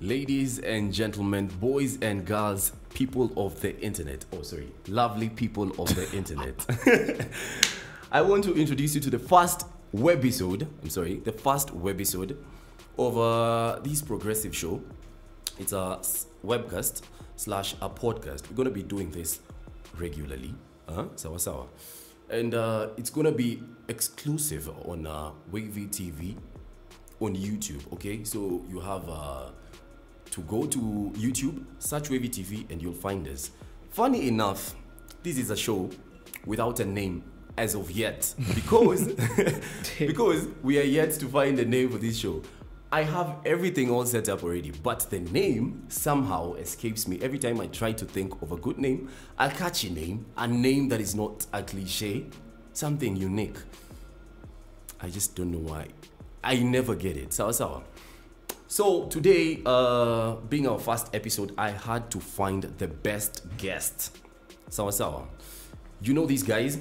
Ladies and gentlemen, boys and girls, people of the internet. Oh, sorry, lovely people of the internet. I want to introduce you to the first webisode. The first webisode of this progressive show. It's a webcast / a podcast. We're gonna be doing this regularly. Sawa. And it's gonna be exclusive on Wavy TV on YouTube. Okay, so you have to go to YouTube, search Wavy TV, and you'll find us. Funny enough, this is a show without a name as of yet, because because we are yet to find a name for this show. I have everything all set up already, but the name somehow escapes me. Every time I try to think of a good name, a catchy name, a name that is not a cliche, something unique. I just don't know why. I never get it. Sawa. So today, being our first episode, I had to find the best guest. Sawa. You know these guys?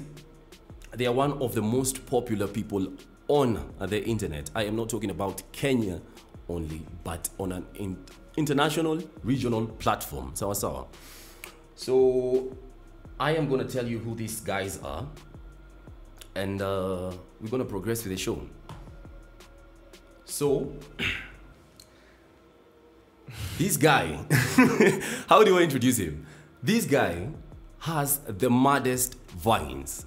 They are one of the most popular people on the internet. I am not talking about Kenya only, but on an international, regional platform. Sawa. So I am going to tell you who these guys are, and we're going to progress with the show. So this guy, how do I introduce him? This guy has the maddest vines.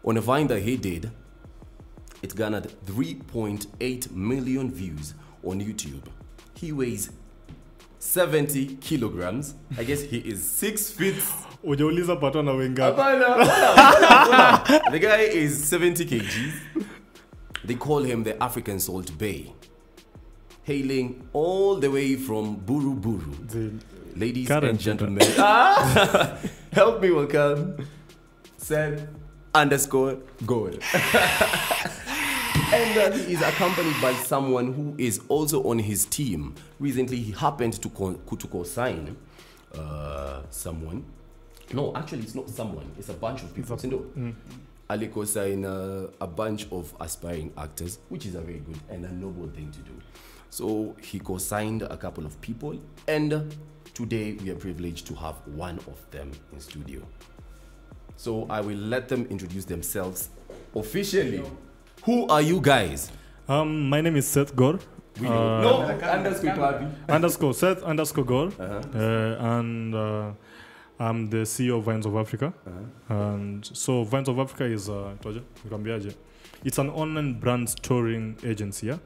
On a vine that he did, it garnered 3.8 million views on YouTube. He weighs 70 kilograms. I guess he is 6 feet. Ujauliza Pato na wenga. The guy is 70 kgs. They call him the African Salt Bay. Hailing all the way from Buru Buru. Ladies and gentlemen, help me welcome Seth Gor. And he is accompanied by someone who is also on his team. Recently, he happened to co-sign someone. No, actually, it's not someone. It's a bunch of people. Ali co-sign a bunch of aspiring actors, which is a very good and a noble thing to do. So he co-signed a couple of people, and today we are privileged to have one of them in studio. So I will let them introduce themselves officially. Who are you guys? My name is Seth Gor. Underscore Seth Gor. And I'm the CEO of Vines of Africa. And so Vines of Africa is it's an online brand storing agency, yeah?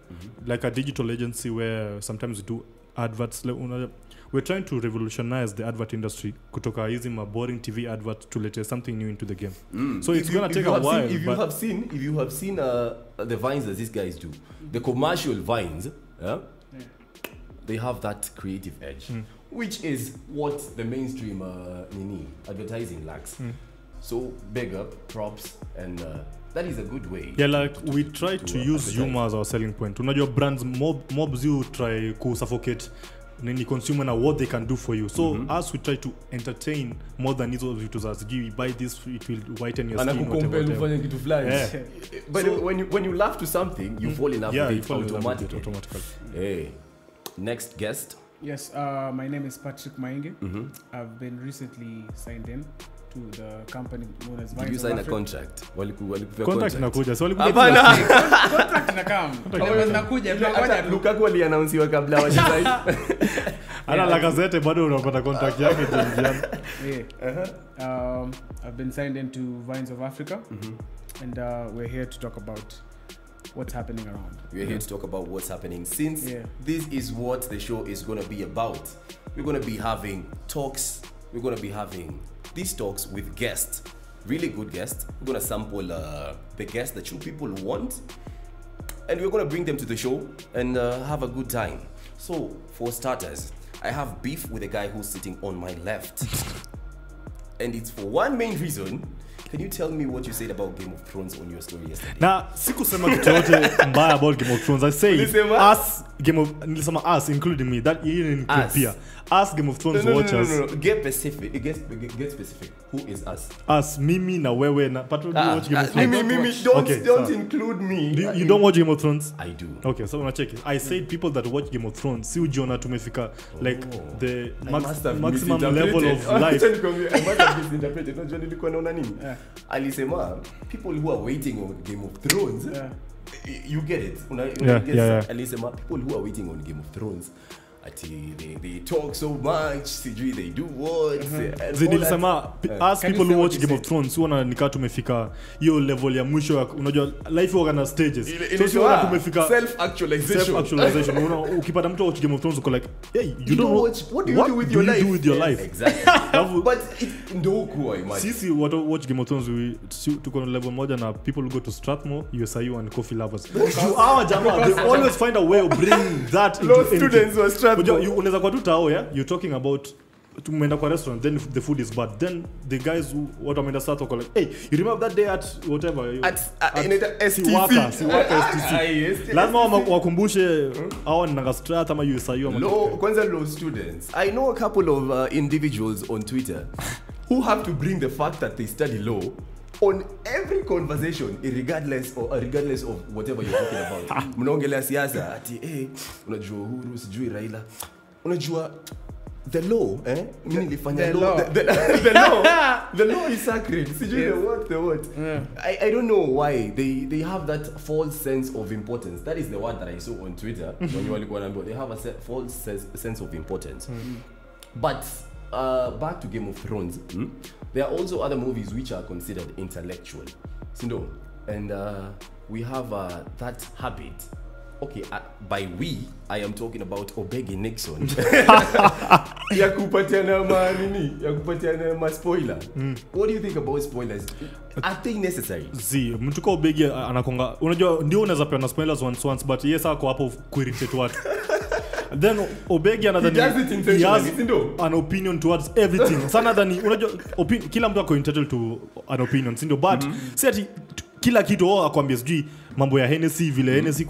Like a digital agency where sometimes we do adverts. We're trying to revolutionize the advert industry. Kutoka hizi boring TV advert to let something new into the game. So it's going to take a while. If you have seen the vines that these guys do, the commercial vines, they have that creative edge, which is what the mainstream advertising lacks. So big up, props, and that is a good way. Yeah, like we try to use humor as our selling point. Unajua brands mobs you try to suffocate the consumer and what they can do for you. So as we try to entertain more than these of you to us, you buy this, it will whiten your skin. Yeah. But so, when you laugh to something, you fall in love with it automatically. Hey, next guest. Yes, my name is Patrick Mainge. I've been recently signed in to the company known as Vines. Did you sign a contract? Contract nakuja. So contract nakam. Nakuja. Lukaku aliannouncewa kabla wachezaji. Ana la gazette bado unapata contract yake I've been signed into Vines of Africa, and we're here to talk about what's happening around. We're here to talk about what's happening, since this is what the show is going to be about. We're going to be having talks. We're going to be having these talks with guests, really good guests. We're going to sample the guests that you people want, and we're going to bring them to the show and have a good time. So for starters, I have beef with the guy who's sitting on my left. And it's for one main reason. Can you tell me what you said about Game of Thrones on your story yesterday? Na sikusema kitu yote mbaya about Game of Thrones. I say us nilisema us including me. That even include us Game of Thrones watchers. No. Get specific. Get specific. Who is us? Us, mimi na wewe na Pato, do you watch Game of Thrones? Don't include me. You don't watch Game of Thrones? I do. Okay, so una check it. I said people that watch Game of Thrones si ujiona tumefika like the maximum level of life. I must have misinterpreted. No, John nilikuwa naona nini? Alisema people who are waiting on Game of Thrones. You get it. Alisema people who are waiting on Game of Thrones. They talk so much, they do what. Nilisema ask people who watch Game of Thrones wana nikaa tumefika hiyo level ya mwisho, unajua life organ stages. So si wana tumefika self actualization. Ukipata mtu watch Game of Thrones uko like, hey, you don't watch, what do you do with your life? Exactly. But ndio kwa imagine. Sisi watch Game of Thrones tuko na level moja na people who go to Strathmore, USIU and coffee lovers. Our jama, they always find a way of bringing that into students who are unaweza kwa tu tao, you're talking about tumeenda kwa restaurant, then the food is bad, then the guys who what wameenda start wako like, hey, you remember that day at whatever at STC lazima wakumbushe hao ni nanga strat ama USIU ama kwanza law students. I know a couple of individuals on Twitter who have to bring the fact that they study law on every conversation, regardless of whatever you're talking about. Mnaongelea siasa ati unajua Uhuru sijui Raila, unajua the law mimi nilifanya law the law is sacred sijui the what I don't know why they have that false sense of importance. That is the word that I saw on Twitter when you walikuwa naambia they have a false sense of importance. But back to Game of Thrones, there are also other movies which are considered intellectual. And we have that habit. Okay, by we, I am talking about Obegi Nixon. Ya kupatiana ma spoiler. What do you think about spoilers? Are they necessary? Mtu kwa Obegi anakonga, unajua ndio unaweza peana spoilers once, but yes ako hapo kuirritate watu. Then Obegi he has an opinion towards everything. Sana than unajua kila mtu ako entitled to an opinion, ndio, but say ati kila kitu akwambia sijui mambo ya Hennessy vile Hennessy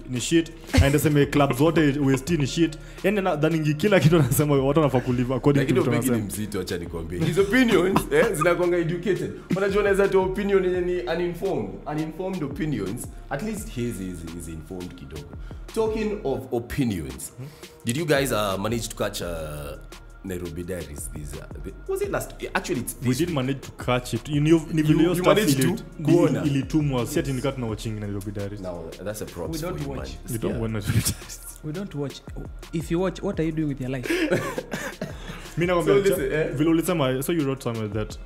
ni shit, aende sema clubs zote West ni shit, yani nadhani kila kitu anasema watu wanafaa kulive according to what anasema. Mzito, acha nikwambie his opinions zinakuanga educated. Unajua unaweza to opinion yenye ni uninformed opinions, at least his is informed kidogo. Talking of opinions, did you guys manage to catch Nairobi Diaries? Was it last? Actually, we didn't manage to catch it. You managed to go on. Ilitumwa siati nikatu na watching Nairobi Diaries. Now that's a props. We don't watch. You don't want Nairobi Diaries. We don't watch. If you watch, what are you doing with your life? Mimi nakwambia vile ulisema, so you wrote somewhere that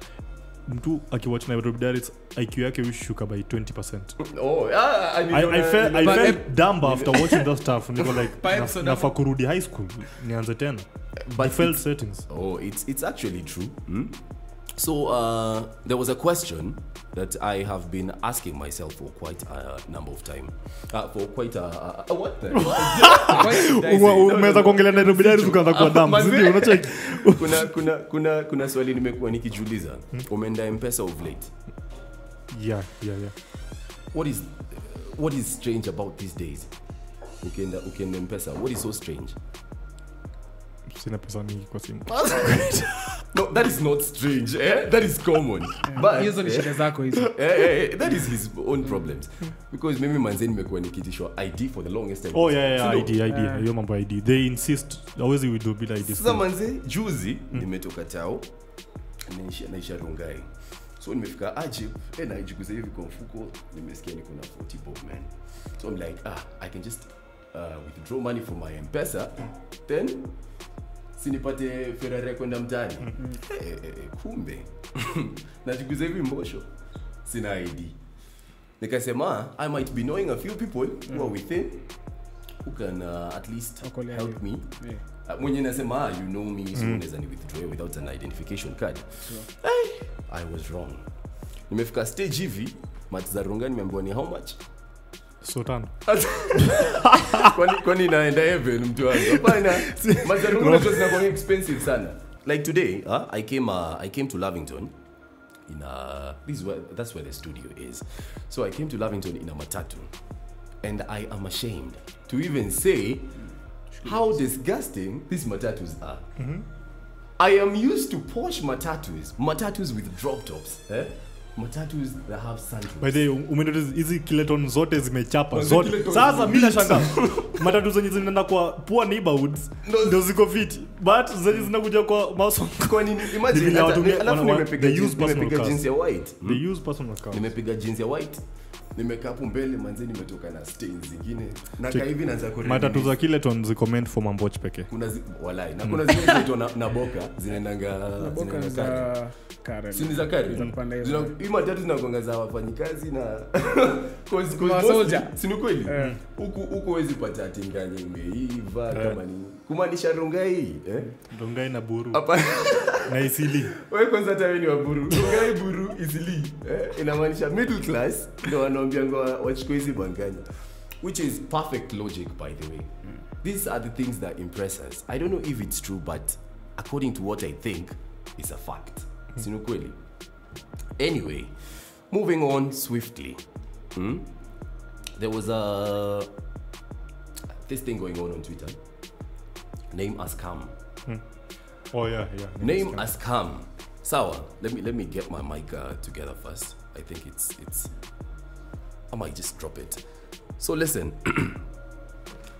mtu akiwatch Nairobi Diaries IQ yake hushuka by 20%. I felt dumb after watching that stuff. Niko like nafa kurudi high school nianze tena. But default settings. It's actually true. So there was a question that I have been asking myself for quite a number of time. For quite a what the? Umeweza kuongelea Nairobi Diaries ukaanza kwa dumb. Ndio unacheki. Kuna swali nimekuwa nikijiuliza. Umeenda M-Pesa of late? Yeah. What is strange about these days? Ukienda M-Pesa. What is so strange? Sina pesa mingi kwa simu. No, that is not strange. That is common. But hizo ni shida zako hizo. That is his own problems. Because mimi manze nimekuwa nikitishwa ID for the longest time. ID. Hiyo mambo ID. They insist always we do bila ID. Sasa manze juzi nimetoka tao. Naisha Rongai. So nimefika Ajib, naijikuza hivi kwa mfuko, nimesikia niko na 40 bob man. So I'm like, I can just withdraw money from my M-Pesa, then sinipate Ferrari kwenda mtaani. Kumbe najikuza hivi mbosho, sina ID. Nikasema I might be knowing a few people who are within who can at least help me. Mwenye nasema you know me, so unaweza ni withdraw without an identification card. I was wrong. Nimefika stage hivi, Matzarunga nimeambiwa ni how much? So tano. Kwani naenda heaven mtu wangu. Hapana. Matzarunga zinakuwa expensive sana. Like today, I came to Lavington that's where the studio is. So I came to Lavington in a matatu, and I am ashamed to even say how disgusting these matatus are. I am used to posh matatus with drop tops, matatus that have sunroofs. By the umenotice hizi kileton zote zimechapa zote. Sasa mimi nashangaa matatu zenye zinaenda kwa poor neighborhoods ndio ziko fit, but zenye zinakuja kwa maso. Kwa nini? Imagine alafu nimepiga jeans ya white. They use personal cars. Nimepiga jeans ya white. Nimekaa hapo mbele manze, nimetoka na stains zingine. Na kaa hivi naanza kurudi. Matatu za kileton ziko meant for mamboch peke. Kuna walai na kuna zile zinaitwa na boka zinaendanga za Karen. Sini za Karen. Hii matatu zinagonga za wafanyikazi na kwa soldier. Sini kweli? Huko wezi pata tinganye imeiva kama nini. Kumaanisha Rongai, Rongai na Buru. Hapa na Isili. Wewe kwanza tawe ni wa Buru. Rongai, Buru, Isili. Inamaanisha middle class ndio wanaambia wachukue hizi banganya. Which is perfect logic, by the way. These are the things that impress us. I don't know if it's true, but according to what I think, it's a fact. Sino kweli. Anyway, moving on swiftly. There was this thing going on Twitter. Name as scam. Oh yeah. Name as scam. Sawa. Let me get my mic together first. I think it's. I might just drop it. So listen.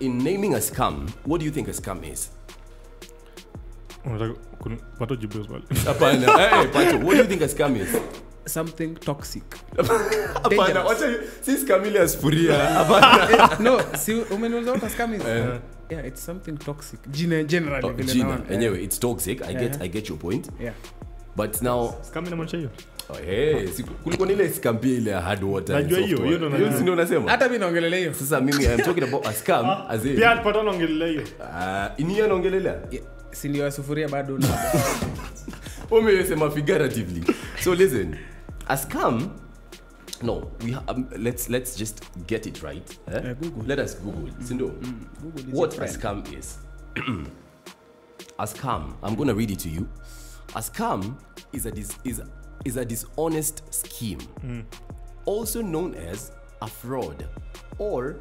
In naming a scam, what do you think a scam is? Pato jibu swali. Hapana. Hey, Pato, what do you think a scam is? Something toxic. Hapana, wacha si scamile asfuria. Hapana. No, si umeniuliza what a scam is? Yeah, it's something toxic. Generally vile naona. Anyway, it's toxic. I get your point. Yeah. But now scam inamaanisha hiyo. Kulikuwa ile scam pia ile hard water. Najua hiyo ndio unasema. Hata mimi naongelelea hiyo. Sasa mimi I'm talking about a scam as in. Pia Pato naongelelea hiyo. Inia naongelelea. Si ndio sufuria bado na. Umesema figuratively. So listen, a scam. No, let's just get it right. Google. Let us Google. Google what a scam is. A scam. I'm gonna read it to you. A scam is a dishonest scheme, also known as a fraud or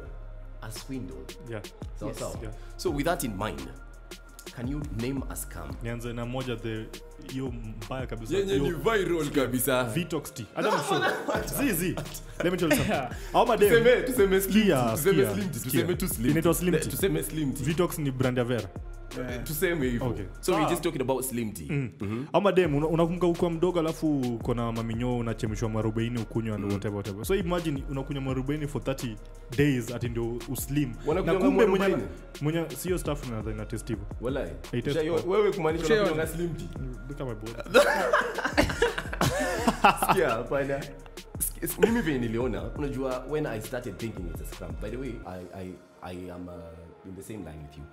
a swindle. Yeah. So with that in mind, can you name a scam? Nianze na moja hiyo mbaya kabisa. Yenye ni viral kabisa. Vitox tea. I don't know. Zizi. Let me tell you something. How about them? Tuseme slim tea. Vitox ni brand ya Vera. Tuseme hivyo. Okay. So we're just talking about slim tea. Ama dem unakumbuka uko mdogo alafu kuna maminyo unachemshwa marubaini ukunywa and whatever. So imagine unakunywa marubaini for 30 days ati ndio uslim. Na kumbe mwenye sio staff na test hivyo. Wallahi. Wewe kumaanisha unakunywa slim tea. Look at my body. Sikia hapana. Mimi vile niliona, unajua when I started thinking it's a scam. By the way, I am in the same line with you.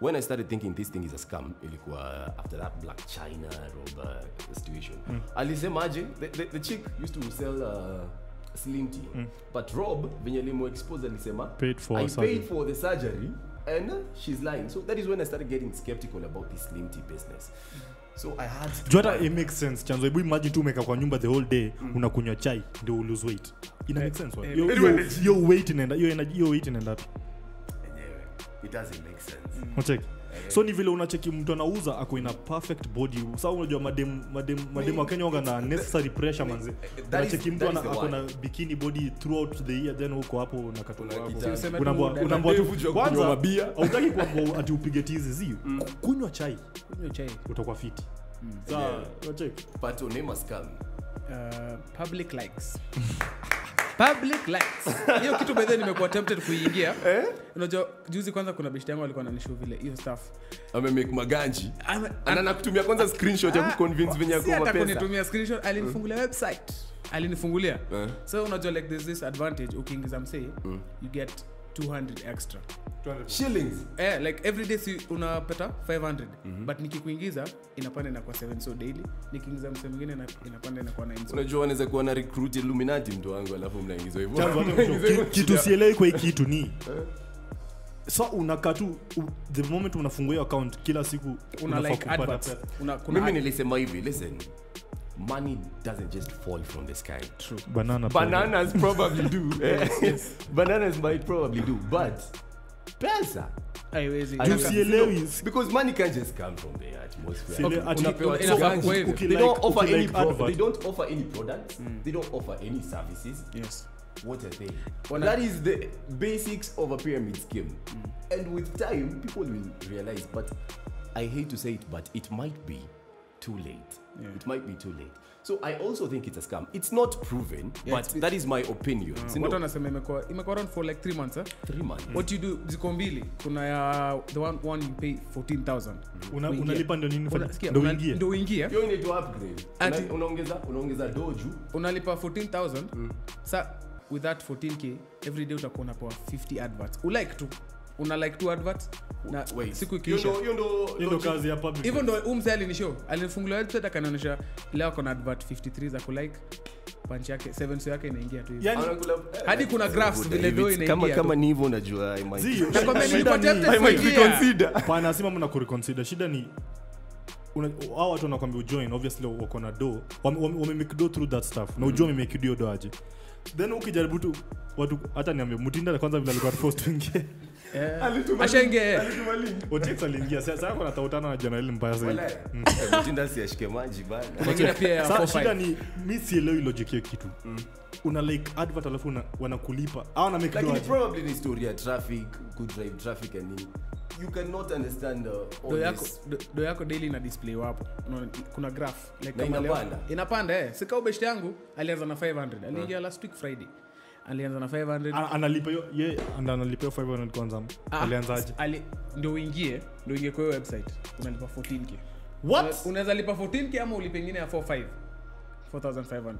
When I started thinking this thing is a scam, ilikuwa after that Black China Rob situation. Alisemaje, the chick used to sell slim tea. But Rob, venye limo expose alisema, paid for the surgery and she's lying. So that is when I started getting skeptical about this slim tea business. So I had to Jota, it makes sense. Chanzo, hebu imagine tu umeka kwa nyumba the whole day, unakunywa chai ndio u lose weight. Ina make sense what? Your weight inaenda, your weight inaenda. It doesn't make sense. Unacheki. So ni vile unacheki mtu anauza ako in a perfect body. Sasa unajua madem wa Kenya wanga na necessary pressure manzi. Unacheki mtu ako na bikini body throughout the year, then uko hapo unakatuna hapo. Unaambia tu kwanza mabia. Hautaki kuambia ati upige tizi zi. Kunywa chai. Utakuwa fit. Sasa unacheki. Pato name a scam. Public likes. Public likes. Hiyo kitu by the nimekuwa tempted kuingia. Unajua juzi kwanza kuna beshte yangu alikuwa ananishow vile hiyo stuff. Make maganji. Ana kutumia kwanza screenshot ya kuconvince venye yako mapesa. Hata kunitumia screenshot alinifungulia website. Alinifungulia. So unajua like there's this advantage ukiingiza msee you get 200 extra. 200 shillings. Like every day si unapata 500 but nikikuingiza inapanda na kwa 7 so daily, nikiingiza msee mwingine inapanda na kwa 9 so. Unajua unaweza kuwa na recruit Illuminati mtu wangu alafu mnaingizwa hivyo. Kitu sielewi kwa kitu ni so unakaa tu the moment unafungua account kila siku una like adverts. Mimi nilisema hivi, listen. money doesn't just fall from the sky. True. Bananas probably do. Yes. Bananas might probably do, but pesa. Because money can't just come from the atmosphere. They don't offer any they don't offer any products. They don't offer any services. Yes. What a thing. That is the basics of a pyramid scheme. And with time, people will realize, but I hate to say it, but it might be too late. Yeah. It might be too late. So I also think it's a scam. It's not proven, but that is my opinion. What wanasema imekuwa around for like 3 months, 3 months. What you do, ziko mbili. Kuna ya the one you pay 14,000. Unalipa ndio nini? Ndio uingie. You need to upgrade. Unaongeza doju. Unalipa 14,000. Sa with that 14k every day utakuwa unapewa 50 adverts. Una like 2 adverts na siku ikiisha hiyo kazi ya public. Even though umsali ni show alifungulia website akanionyesha leo kuna advert 53 za ku like punch yake 7 yake inaingia tu hivi. Hadi kuna graphs vile vile inaingia. Kama ni hivyo unajua I might. Na kama I might reconsider. Pana sima mna kureconsider. Shida ni hao watu wanakuambia ujoin, obviously wako na do wame make do through that stuff na ujoin make do aje. Then ukijaribu tu watu hata niambie Mutinda kwanza vile alikuwa first wingie ashenge Otix aliingia sasa kuna tautana na General mbaya sana. Mutinda si ashike maji bana. Wengine pia ya 45. Shida ni mimi sielewi logic ya kitu. Una like advert alafu wanakulipa au na make do. Like probably the story ya traffic, good drive traffic and you cannot understand all this. Do yako daily na display wapo. Kuna graph like kama inapanda. Inapanda sika ubeshte yangu alianza na 500. Aliingia last week Friday. Alianza na 500. Analipa yeye analipa 500 kwanza. Alianzaje? Ndio uingie kwa hiyo website. Unalipa 14k. What? Unaweza lipa 14k ama ulipe nyingine ya 4,500.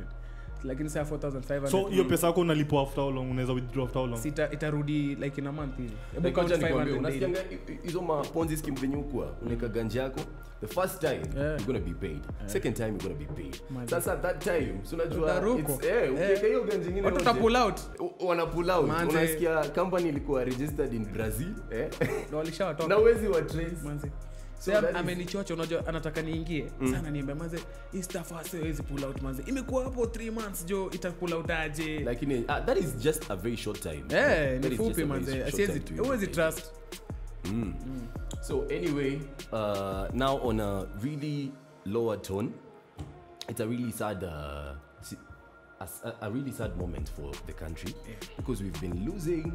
Lakini sasa 4,500. So hiyo pesa yako unalipa after how long? Unaweza withdraw after how long? Itarudi like in a month hivi. About 500. Unasikianga hizo ma Ponzi scheme venye kwa unaweka ganja yako. The first time you're going to be paid. Second time you're going to be paid. Sasa that time so unajua it's ukiweka hiyo ganja nyingine watu pull out. Wana pull out. Unasikia company ilikuwa registered in Brazil na walishawatoka. Na wezi wa trace. So amenichocha unajua anataka niingie sana niambia manze hii stuff hasiwezi pull out manze imekuwa hapo 3 months jo ita pull out aje lakini that is just a very short time ni fupi manze asiwezi trust So anyway now on a really lower tone it's a really sad a really sad moment for the country because we've been losing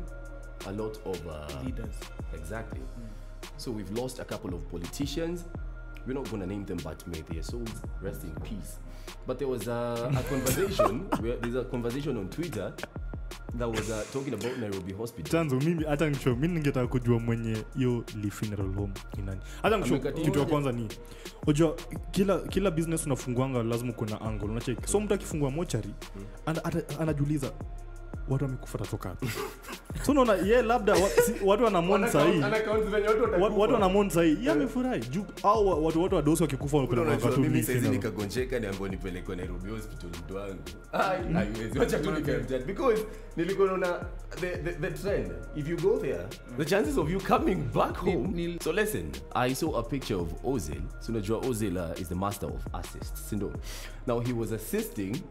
a lot of leaders exactly So we've lost a couple of politicians. We're not going to name them, but may their souls rest in peace. But there was a conversation, there's a conversation on Twitter that was talking about Nairobi Hospital. Chanzu, mimi ningetaka kujua mwenye hiyo funeral home ni nani. Hata kitu ya kwanza ni unajua kila business unafunguanga lazima kuna angle unacheki. So mtu akifungua mochari anajiuliza watu wamekufa toka. So unaona yeye labda watu wanamon sahi. Watu wanamon sahi. Yeye amefurahi. Au watu wadosi wakikufa kuna watu mimi sasa nikagonjeka niambiwa nipeleke Nairobi Hospital ndo wangu. Haiwezi. Acha tu nikaenda because nilikuwa naona the trend. If you go there, the chances of you coming back home. So listen, I saw a picture of Ozil. So unajua Ozil is the master of assists. Sindo. Now he was assisting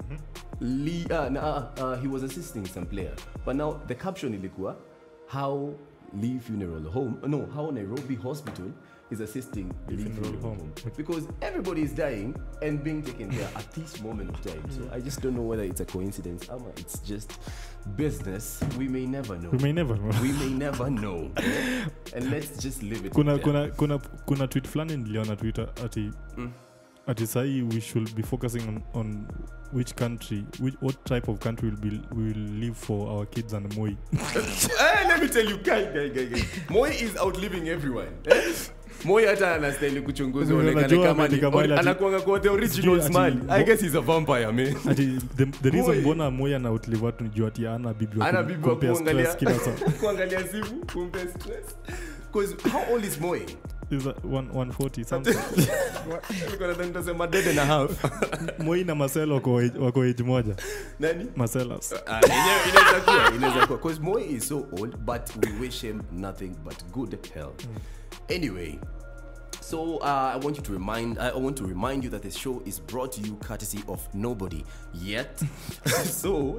he was assisting some player. But now the caption ilikuwa how Nairobi Hospital is assisting Lee Funeral Home. Because everybody is dying and being taken care at this moment of time. So I just don't know whether it's a coincidence or it's just business. We may never know. And let's just live it. Kuna tweet flani niliona Twitter ati sahi we should be focusing on which country, what type of country will live for our kids and Moi. Let me tell you, guy. Moi is outliving everyone. Moi hata anastahili kuchunguzwa onekane kama anakuanga kwa the original smile. I guess he's a vampire, man. The reason mbona Moi ana outlive watu ni juu ati ana bibi wa kuangalia simu, kumpe stress. Because how old is Moi? Is 140 something. Niko nadhani nitasema dead and a half. Moi na Marcelo wako age moja. Nani? Marcelos. Inaweza kuwa because Moi is so old but we wish him nothing but good health. Anyway, So I want to remind you that the show is brought to you courtesy of nobody yet. So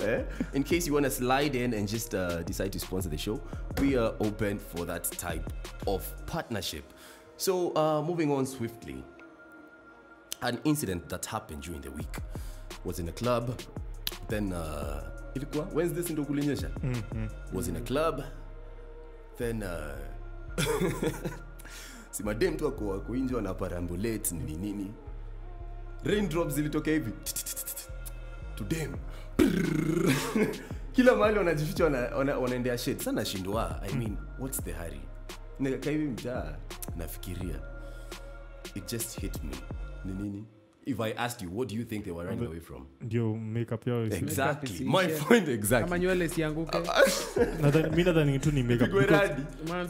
in case you want to slide in and just decide to sponsor the show, we are open for that type of partnership. So moving on swiftly, an incident that happened during the week was in a club. Then Wednesday ndo kulinyesha. Was in a club. Then si madem tu ako kuinjwa na parambulate nini. Raindrops zilitoka hivi. To them. Kila mahali wanajificha wanaendea shit. Sana shindwa. I mean, what's the hurry? Nika hivi mtaa nafikiria. It just hit me. Nini? If I asked you, what do you think they were running away from? Ndio makeup yao. Exactly. My point exactly. Kama nywele sianguke. Mimi nadhani tu ni makeup.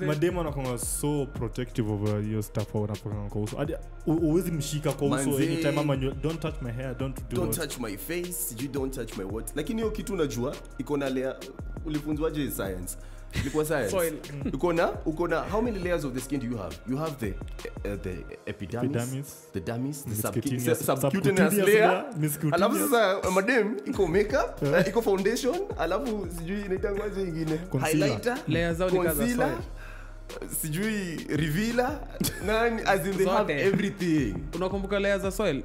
Mademo anakuwa so protective over your stuff wanapaka kwa uso. Uwezi mshika kwa uso anytime ama don't touch my hair, don't touch my face, you don't touch my what. Lakini hiyo kitu unajua iko na layer ulifunzwaje science? Ilikuwa science. Uko na how many layers of the skin do you have? You have the epidermis, the dermis, the subcutaneous layer. Alafu sasa madem iko makeup, iko foundation, alafu sijui inaitangwaje nyingine. Highlighter, layers zao ni kaza soil. Sijui revealer, nani as in they have everything. Unakumbuka layers za soil?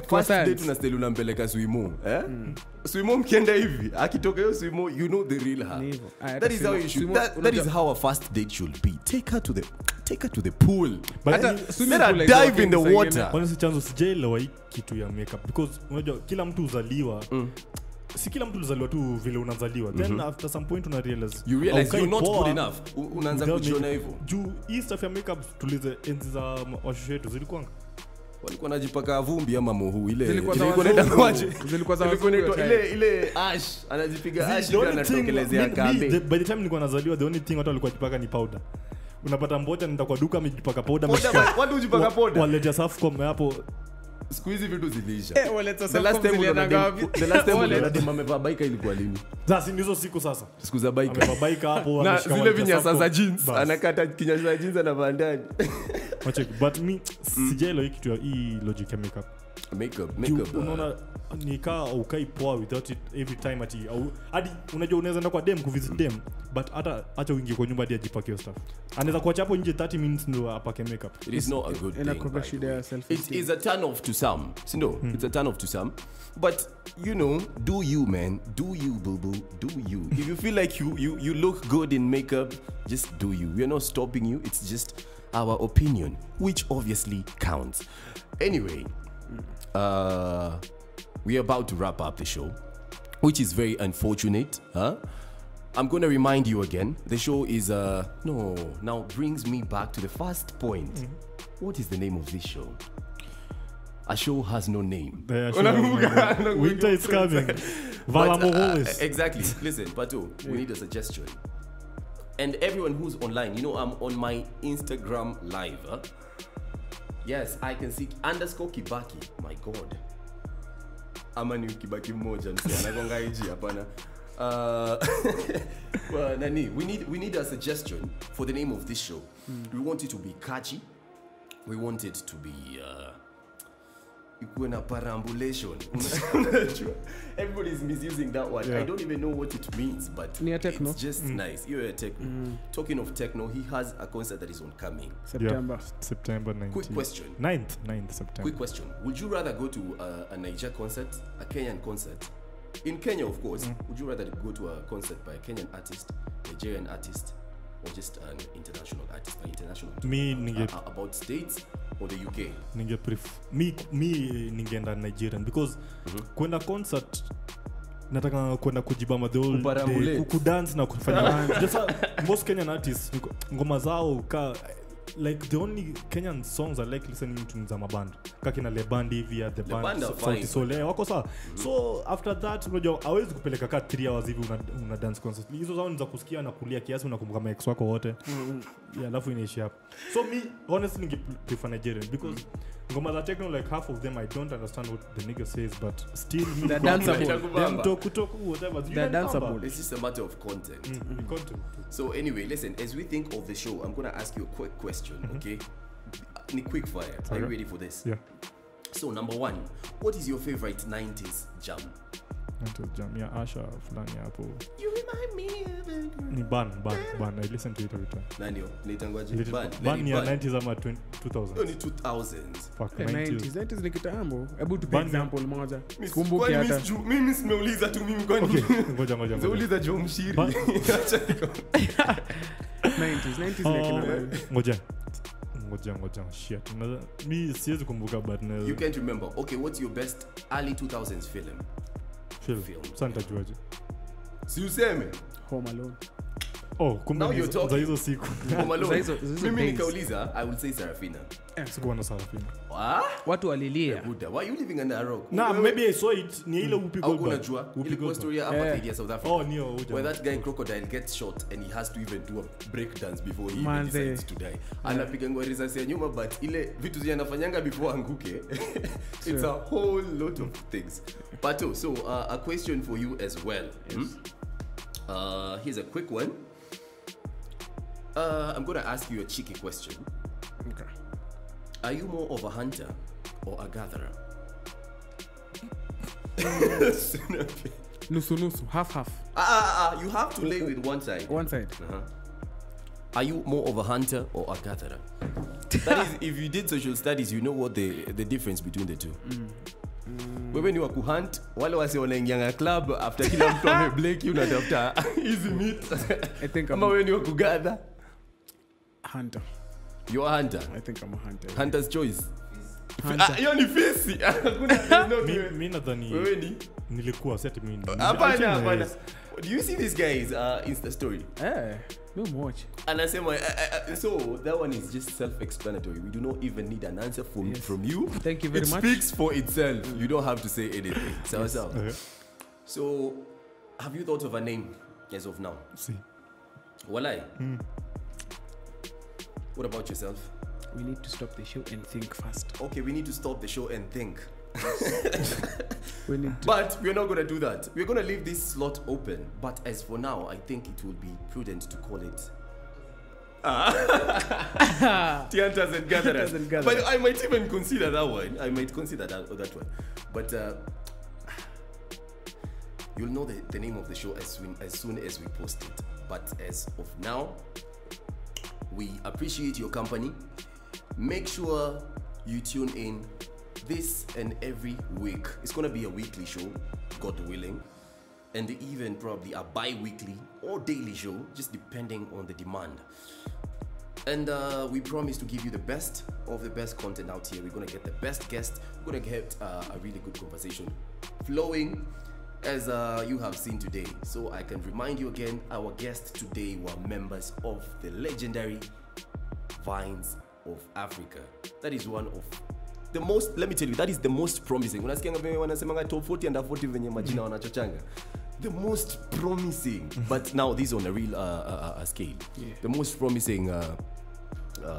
First day tunasteli unampeleka swimo, swimo mkienda hivi, akitoka hiyo swimo, you know the real her. That is how you should. That is how a first date should be. Take her to the pool. But let her dive in the water. Honestly, Chanzu sijaelewa hii kitu ya makeup because unajua kila mtu uzaliwa si kila mtu uzaliwa tu vile unazaliwa. Then after some point una realize you're not good enough. Unaanza kujiona hivyo. Juu hii stuff ya makeup tulize enzi za washosho wetu zilikuanga walikuwa najipaka vumbi ama mohu ile zilikuwa za ile ash anajipiga ash ndio anatokelezea kambe. By the time nilikuwa nazaliwa the only thing watu walikuwa jipaka ni powder. Unapata mmoja nenda kwa duka amejipaka powder. Watu hujipaka powder. Waleta Safcom hapo. Siku hizi vitu zilisha. The last time amevaa bike ilikuwa lini? Sasa ndizo siku sasa. Siku za bike. Amevaa bike hapo na zile vinyasa za jeans. Anakata kinyasa za jeans na ndani. But me sijaelewa hii kitu ya hii logic ya makeup. Makeup. Unaona nikaa ukai poa without it every time ati hadi unajua unaweza enda kwa dem kuvisit dem but hata acha uingie kwa nyumba hadi ajipake hiyo stuff. Anaweza kuacha hapo nje 30 minutes ndio apake makeup. It is not a good thing. It is a turn off to some. It's a turn off to some. But you know, do you man, do you boo boo, do you. If you feel like you look good in makeup, just do you. We are not stopping you. It's just our opinion, which obviously counts. Anyway, we're about to wrap up the show, which is very unfortunate. I'm going to remind you again. The show is now brings me back to the first point. What is the name of this show? A show has no name. Winter is coming. Exactly. Listen, Pato, we need a suggestion. And everyone who's online, you know, I'm on my Instagram live. Yes, I can see _Kibaki. My God. Ama ni Kibaki mmoja msi anagonga iji hapana. Well, nani, we need a suggestion for the name of this show. We want it to be catchy. We want it to be ikuwe na parambulation. Everybody's misusing that one. I don't even know what it means, but it's just nice. You're a techno. Talking of techno, he has a concert that is oncoming. September 19th. Quick question. 9th September. Quick question. Would you rather go to a Niger concert, a Kenyan concert? In Kenya, of course. Would you rather go to a concert by a Kenyan artist, Nigerian artist, or just an international artist? About states or the UK? Ningeenda Nigerian because kwenda concert nataka kwenda kujibamba the whole day, kudance na kufanya. Just most Kenyan artists ngoma zao like the only Kenyan songs I like listening to za maband kakina le band hivi at the band Sole wako sawa. So after that unajua hawezi kupeleka ka 3 hours hivi una dance concert. Hizo zao ni za kusikia na kulia kiasi unakumbuka max wako wote. Alafu inaishia hapo. So me honestly prefer Nigerian because ngoma za techno like half of them I don't understand what the nigga says but still the danceable. Them talk whatever. The danceable. It's just a matter of content. So anyway, listen, as we think of the show, I'm going to ask you a quick question, okay? Ni quick fire. Are you ready for this? Yeah. So number 1, what is your favorite 90s jam? Jam ya Asha fulani hapo. You remind me of Ni ban. I listen to it every time. Nani yo? Naitangwaje? Ban ya 90s ama 2000s. Only 2000s. Fuck, 90s ni kitambo. Hebu tupe Ban- example moja. Miss- Kumbuki kwani hata. mimi simeuliza tu mimi kwani. Okay, ngoja. Zauliza Joe Mshiri. Ban- Acha niko. 90s ni kina. Ngoja. Shit. Mi siwezi kumbuka but You can't remember. Okay, what's your best early 2000s film? film. Santa George. Si useme. Home Alone. Oh, Now kumbe you're za talking. hizo siku. Home Alone. Hizo Mimi days. nikauliza, I would say Sarafina. Sikuwa na Sarafina. Watu walilia. Buddha, why are you living under a rock? Nah, maybe I saw it. Ni ile Whoopi Au Goldberg. unajua Whoopi ile Goldberg. story ya apartheid ya South Africa. Oh, nio uja. Where that guy crocodile gets shot and he has to even do a break dance before he even Manze. decides to die. Anapiga ngwa risasi ya nyuma but ile vitu zi anafanyanga before anguke. It's a whole lot of things. Pato, so a question for you as well. Yes. Here's a quick one. I'm going to ask you a cheeky question. Okay. Are you more of a hunter or a gatherer? Nusu, half. You have to lay with one side. One side. Are you more of a hunter or a gatherer? That is, if you did social studies, you know what the difference between the two. Wewe ni wa kuhunt, wale wasi wanaingianga club after kila mtu amebreak you unatafuta easy meat. I think Kama wewe ni wa kugather, hunter. you're a hunter. I think I'm a hunter. Hunter's choice. Hunter. Hiyo ni fisi. Hakuna Mi nadhani wewe ni nilikuwa set mimi. hapana. Do you see this guy's Insta story? No watch. Anasema so that one is just self-explanatory. We do not even need an answer from you. Thank you very It much. speaks for itself. You don't have to say anything. Okay. So, have you thought of a name as of now? See. Walai. What about yourself? We need to stop the show and think fast. Okay, we need to stop the show and think. We need to. But we're not going to do that. We're going to leave this slot open. But as for now, I think it will be prudent to call it Tiantas and Gatherers. But I might even consider that one. I might consider that one. But you'll know the name of the show as soon as we post it. But as of now, we appreciate your company. Make sure you tune in this and every week. It's going to be a weekly show, God willing, and even probably a bi-weekly or daily show, just depending on the demand. And we promise to give you the best of the best content out here. We're going to get the best guests. We're going to get a really good conversation flowing, as you have seen today. So I can remind you again, our guests today were members of the legendary Vines of Africa. That is one of the most, let me tell you, that is the most promising. Unasikianga venye wanasemanga top 40 under 40 venye majina wanachochanga. The most promising, but now this is on a real scale. Yeah. The most promising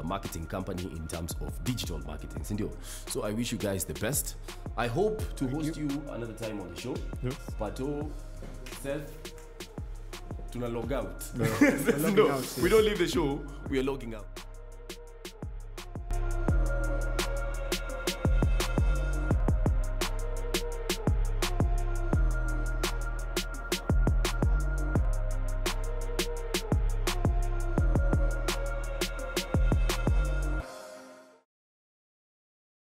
marketing company in terms of digital marketing. Sindio. So I wish you guys the best. I hope to host you another time on the show. Yes. Pato, Seth, tuna log out. No, no, we don't leave the show. We are logging out.